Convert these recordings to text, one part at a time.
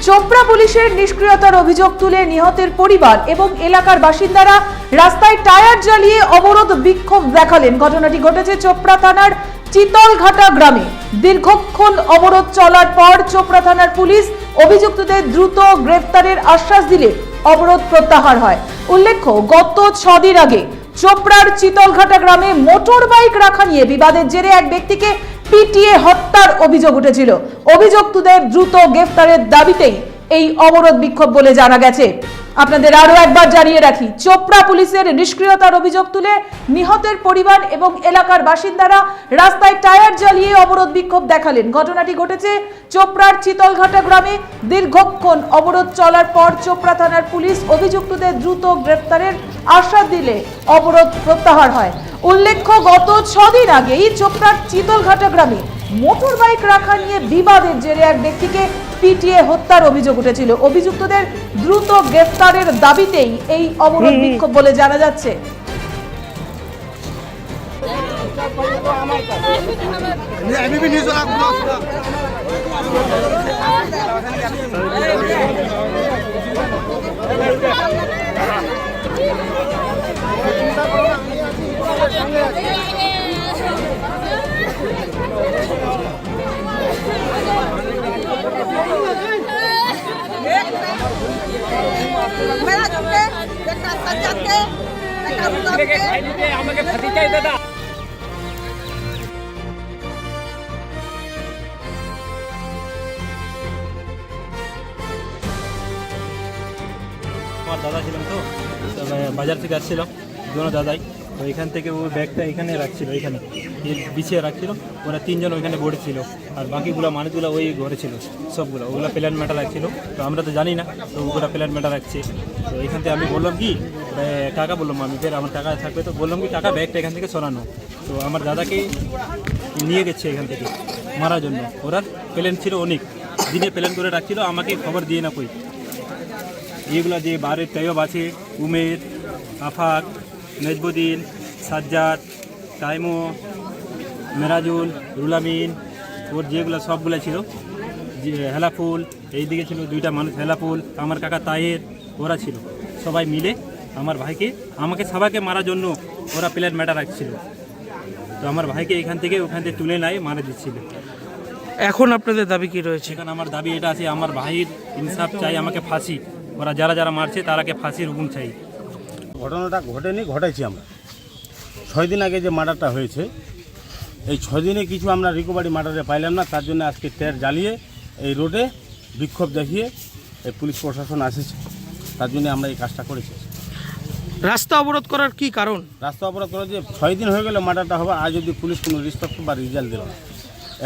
চোপড়া পুলিশের নিষ্ক্রিয়তার অভিযোগ তুলে নিহতের পরিবার এবং এলাকার বাসিন্দারা রাস্তায় টায়ার জ্বালিয়ে অবরোধ বিক্ষোভ দেখালেন। ঘটনাটি ঘটেছে চোপড়া থানার চিতলঘাটা গ্রামে। দীর্ঘক্ষণ অবরোধ চলার পর চোপড়া থানার পুলিশ অভিযুক্তদের দ্রুত গ্রেফতারের আশ্বাস দিলে অবরোধ প্রত্যাহার হয়। উল্লেখ্য, গত 6 দিন আগে চোপড়ার চিতলঘাটা গ্রামে মোটর বাইক রাখা নিয়ে বিবাদের জেরে এক ব্যক্তিকে পিটিয়ে হত্যার অভিযোগ উঠেছিল। অভিযুক্তদের দ্রুত গ্রেফতারের দাবিতেই এই অবরোধ বিক্ষোভ বলে জানা গেছে। আপনাদের আরো একবার জানিয়ে রাখি, চোপড়া পুলিশের নিষ্ক্রিয়তার অভিযোগ তুলে নিহতের পরিবার এবং এলাকার বাসিন্দারা রাস্তায় টায়ার জ্বালিয়ে অবরোধ বিক্ষোভ দেখালেন। ঘটনাটি ঘটেছে চোপড়ার চিতলঘাটা গ্রামে। দীর্ঘক্ষণ অবরোধ চলার পর চোপড়া থানার পুলিশ অভিযুক্তদের দ্রুত গ্রেফতারের আশ্বাস দিলে অবরোধ প্রত্যাহার হয়। উল্লেখ্য, গত 6 দিন আগেই চোপড়ার চিতলঘাটা গ্রামে মোটর বাইক রাখা নিয়ে বিবাদের জেরে এক ব্যক্তিকে পিটিয়ে হত্যার অভিযোগ উঠেছিল। অভিযুক্তদের দ্রুত গ্রেফতারের দাবিতেই এই অবরোধ বিক্ষোভ বলে জানা যাচ্ছে। আমাকে ফাঁসি চাই দাদা। আমার দাদা ছিলাম তো বাজার থেকে আসছিলাম দুনো দাদাই, তো এখান থেকে ও ব্যাগটা এখানে রাখছিল, এখানে বিছিয়ে রাখছিল। ওরা 3 জন ওইখানে বোর্ডে ছিল, আর বাকিগুলো মানুষগুলো ওই ঘরে ছিল সবগুলো। ওগুলো প্ল্যান ম্যাটার রাখছিল, তো আমরা তো জানি না, তো ওগুলো প্ল্যান ম্যাটার রাখছে। তো এখান থেকে আমি বললাম কি কাকা, বললাম আমি ফের আমার টাকা থাকবে, তো বললাম কি টাকা ব্যাগটা এখান থেকে সরানো। তো আমার দাদাকে নিয়ে গেছে এখান থেকে মারার জন্য। ওরা প্ল্যান ছিল অনেক দিনে প্ল্যান করে রাখছিল, আমাকে খবর দিয়ে না কই। এগুলো যে বাড়ির তৈয়ব আছে, উমের, আফাক, নজবুদ্দিন, সাজ্জাদ, তাইমো, মেরাজুল, রুলামিন, ওর যেগুলো সবগুলো ছিল, যে হেলাফুল, এইদিকে ছিল 2টা মানুষ, হেলাফুল, আমার কাকা তাহের, ওরা ছিল। সবাই মিলে আমার ভাইকে, আমাকে সবাইকে মারার জন্য ওরা প্ল্যান ম্যাটার রাখছিল। তো আমার ভাইকে ওখান থেকে তুলে নাই মারা দিচ্ছিল। এখন আপনাদের দাবি কি রয়েছে? সেখানে আমার দাবি এটা আছে, আমার ভাইয়ের ইনসাফ চাই, আমাকে ফাঁসি, ওরা যারা যারা মারছে তারাকে ফাঁসির হুকুম চাই। ঘটনাটা ঘটেনি, ঘটাইছি আমরা। 6 দিন আগে যে মার্ডারটা হয়েছে, এই 6 দিনে কিছু আমরা রিকভারি মার্ডারে পাইলাম না, তার জন্য আজকে টায়ার জ্বালিয়ে এই রোডে বিক্ষোভ দেখিয়ে এই পুলিশ প্রশাসন আসেছে, তার জন্য আমরা এই কাজটা করেছি। রাস্তা অবরোধ করার কি কারণ? রাস্তা অবরোধ করে যে 6 দিন হয়ে গেলে মার্ডারটা হবে, আজ অবধি পুলিশ কোনো রেসপেক্ট বা রেজাল্ট দিল না।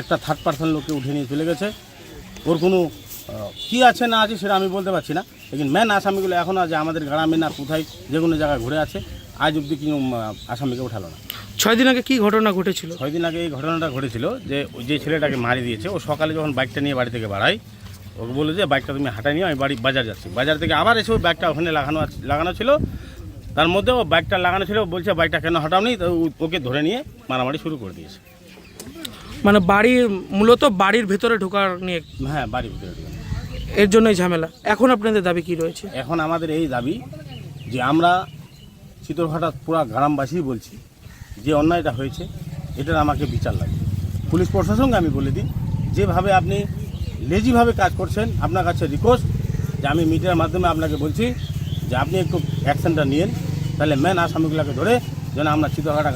একটা 3rd পার্সন লোককে উঠে নিয়ে চলে গেছে। ওর কোনো কী আছে না আছে সেটা আমি বলতে পারছি না, লেকিন মেন আসামিগুলো এখন আছে আমাদের গ্রামে না কোথায় যে কোনো জায়গায় ঘুরে আছে, আজ অবধি কোনো আসামিকে উঠালো না। 6 দিন আগে কি ঘটনা ঘটেছিল? 6 দিন আগে এই ঘটনাটা ঘটেছিল যে ছেলেটাকে মারি দিয়েছে, ও সকালে যখন বাইকটা নিয়ে বাড়ি থেকে বাড়াই, ওকে বলে যে বাইকটা তুমি হাঁটাই নিয়ে আমি বাজার যাচ্ছি। বাজার থেকে আবার এসে ওই বাইকটা ওখানে লাগানো ছিল, তার মধ্যে ও বাইকটা লাগানো ছিল, বলছে বাইকটা কেন হাঁটাওনি, তো ওকে ধরে নিয়ে মারামারি শুরু করে দিয়েছে। মানে মূলত বাড়ির ভেতরে ঢোকার নিয়ে? হ্যাঁ, বাড়ির ভিতরে। এর জন্যই ঝামেলা। এখন আপনাদের দাবি কি রয়েছে? এখন আমাদের এই দাবি যে আমরা চিতলঘাটা পুরা গ্রামবাসী বলছি যে অন্যায়টা হয়েছে এটার আমাকে বিচার লাগে। পুলিশ প্রশাসনকে আমি বলে দিই, যেভাবে আপনি লেজিভাবে কাজ করছেন, আপনার কাছে রিকোয়েস্ট যে আমি মিডিয়ার মাধ্যমে আপনাকে বলছি যে আপনি একটু অ্যাকশনটা নিন, তাহলে মেন আসামিগুলোকে ধরে যেন আমরা চিতলঘাটা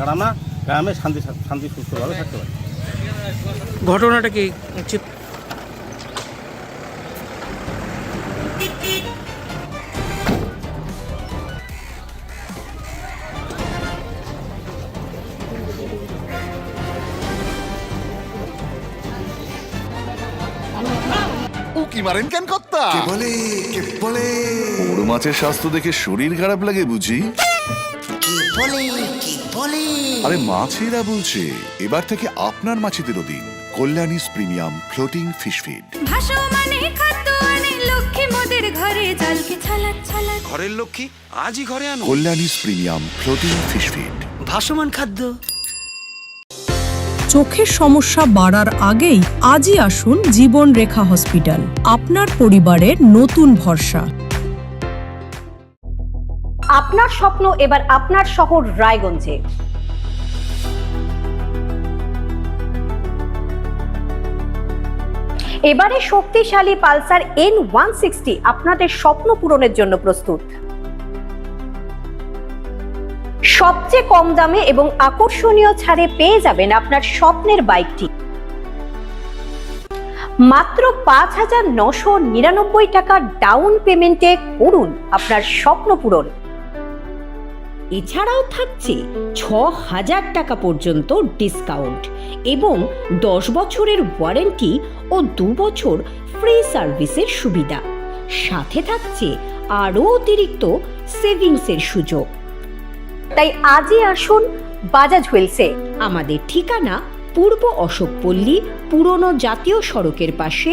গ্রামে শান্তি সুস্থভাবে থাকতে পারি। ঘটনাটা কি উকি মারেন কেন কর্তা? কে বলে বড় মাছের স্বাস্থ্য দেখে শরীর খারাপ লাগে বুঝি? আরে মাছেরা বলছে, এবার থেকে আপনার মাছেদেরও দিন কল্যাণীস প্রিমিয়াম ফ্লোটিং ফিশ ফিড। ঘরের লক্ষ্মী আজই ঘরে আনো কল্যাণীস প্রিমিয়াম ফ্লোটিং ফিশ ফিড, ভাসমান খাদ্য। চোখের সমস্যা বাড়ার আগেই আজই আসুন জীবন রেখা হসপিটাল, আপনার পরিবারের নতুন ভরসা। আপনার স্বপ্ন এবার আপনার শহর রায়গঞ্জে। এবারে শক্তিশালী পালসার N160 আপনাদের স্বপ্ন পূরণের জন্য প্রস্তুত। সবচেয়ে কম দামে এবং আকর্ষণীয় ছাড়ে পেয়ে যাবেন আপনার স্বপ্নের বাইকটি মাত্র ৫,৯৯৯ টাকা ডাউন পেমেন্টে করুন আপনার স্বপ্ন পূরণ। এছাড়াও থাকছে ৬,০০০ টাকা পর্যন্ত ডিসকাউন্ট এবং ১০ বছরের ওয়ারেন্টি ও ২ বছর ফ্রি সার্ভিসের সুবিধা। সাথে থাকছে আরও অতিরিক্ত সেভিংসের সুযোগ। তাই আজই আসুন বাজাজ হুইলসে। আমাদের ঠিকানা পূর্ব অশোকপল্লী, পুরনো জাতীয় সড়কের পাশে,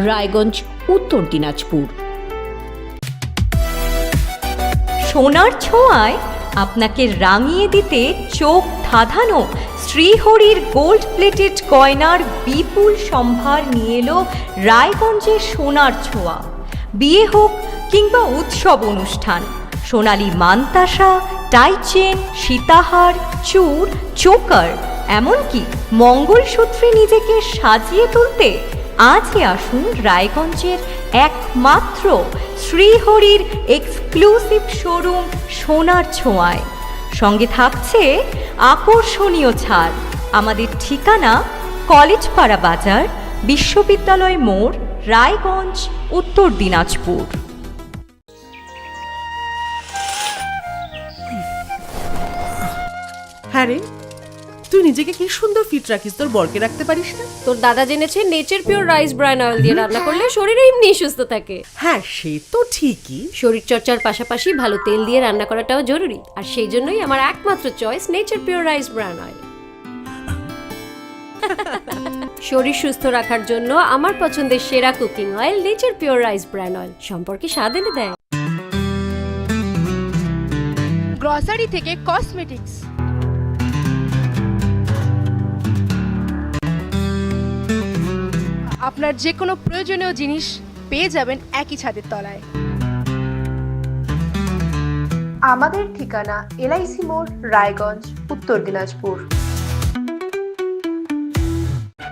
রায়গঞ্জ, উত্তর দিনাজপুর। সোনার ছোঁয়ায় আপনাকে রাঙিয়ে দিতে চোখ ধাঁধানো শ্রীহরির গোল্ড প্লেটেড গয়নার বিপুল সম্ভার নিয়ে এলো রায়গঞ্জের সোনার ছোঁয়া। বিয়ে হোক কিংবা উৎসব অনুষ্ঠান, সোনালী মানতাসা, টাইচেন, সীতাহার, চূড়, চোকার, এমনকি মঙ্গলসূত্রে নিজেকে সাজিয়ে তুলতে আজই আসুন রায়গঞ্জের একমাত্র শ্রীহরির এক্সক্লুসিভ শোরুম সোনার ছোঁয়ায়। সঙ্গে থাকছে আকর্ষণীয় ছাড়। আমাদের ঠিকানা কলেজপাড়া বাজার, বিশ্ববিদ্যালয় মোড়, রায়গঞ্জ, উত্তর দিনাজপুর। হ্যাঁ রে, তুই নিজেকে কি সুন্দর ফিট রাখিস, তোর বরকে রাখতে পারিস না? তোর দাদা জেনেছে nature pure rice bran oil দিয়ে রান্না করলে শরীরে এমনি সুস্থ থাকে। হ্যাঁ, সে তো ঠিকই। শরীর চর্চার পাশাপাশি ভালো তেল দিয়ে রান্না করাটাও জরুরি, আর সেই জন্যই আমার একমাত্র choice nature pure rice bran oil. শরীর সুস্থ রাখার জন্য আমার পছন্দের সেরা cooking oil nature pure rice bran oil, সম্পর্কে স্বাদ এনে দেয়। গ্রসারি থেকে কসমেটিক্স, আপনার যে কোনো প্রয়োজনীয় জিনিস পেয়ে যাবেন একই ছাদের তলায়। আমাদের ঠিকানা LIC মোড়, রায়গঞ্জ, উত্তর দিনাজপুর।